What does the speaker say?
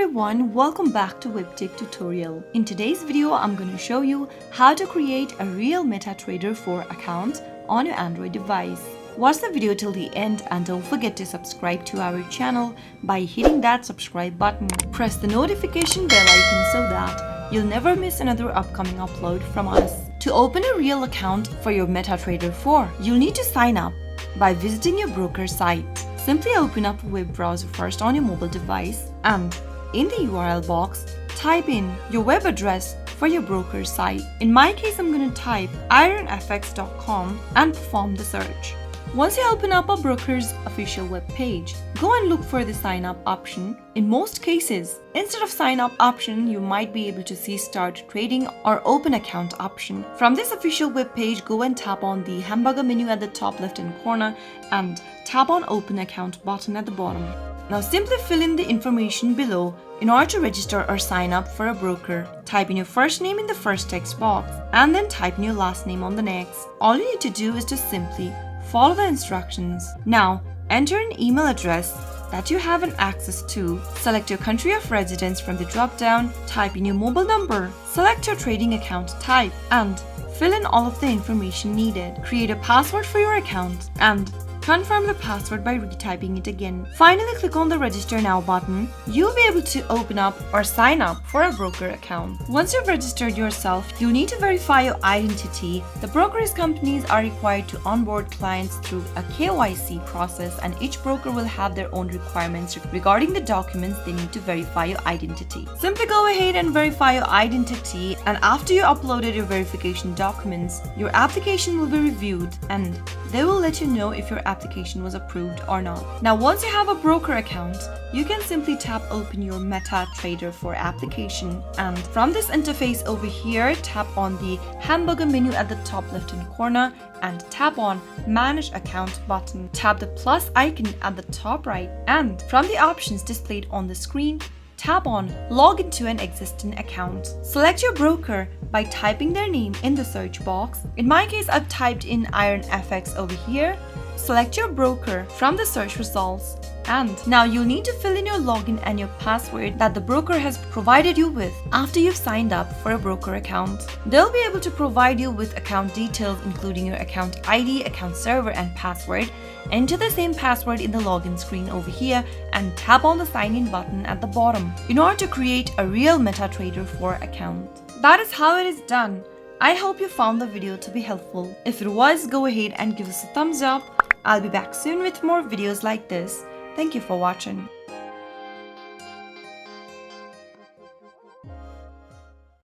everyone, welcome back to Webtech Tutorial. In today's video, I'm going to show you how to create a real Metatrader 4 account on your Android device. Watch the video till the end and don't forget to subscribe to our channel by hitting that subscribe button. Press the notification bell icon so that you'll never miss another upcoming upload from us. To open a real account for your Metatrader 4, you'll need to sign up by visiting your broker site. Simply open up a web browser first on your mobile device and in the URL box, type in your web address for your broker site. In my case, I'm going to type ironfx.com and perform the search. Once you open up a broker's official web page, go and look for the sign up option. In most cases, instead of sign up option, you might be able to see start trading or open account option. From this official web page, go and tap on the hamburger menu at the top left hand corner and tap on open account button at the bottom. Now simply fill in the information below in order to register or sign up for a broker. Type in your first name in the first text box and then type in your last name on the next. All you need to do is to simply follow the instructions. Now, enter an email address that you have an access to. Select your country of residence from the drop-down, type in your mobile number, select your trading account type, and fill in all of the information needed. Create a password for your account and confirm the password by retyping it again. Finally, click on the Register Now button. You'll be able to open up or sign up for a broker account. Once you've registered yourself, you'll need to verify your identity. The brokerage companies are required to onboard clients through a KYC process, and each broker will have their own requirements regarding the documents they need to verify your identity. Simply go ahead and verify your identity, and after you uploaded your verification documents, your application will be reviewed and they will let you know if your application was approved or not. Now, once you have a broker account, you can simply tap open your Metatrader 4 application, and from this interface over here, tap on the hamburger menu at the top left hand corner and tap on manage account button. Tap the plus icon at the top right, and from the options displayed on the screen, tap on log into an existing account. Select your broker by typing their name in the search box. In my case, I've typed in ironfx over here. Select your broker from the search results, and now you'll need to fill in your login and your password that the broker has provided you with after you've signed up for a broker account. They'll be able to provide you with account details including your account ID, account server, and password. Enter the same password in the login screen over here and tap on the sign in button at the bottom in order to create a real Metatrader 4 account. That is how it is done. I hope you found the video to be helpful. If it was, go ahead and give us a thumbs up. I'll be back soon with more videos like this. Thank you for watching.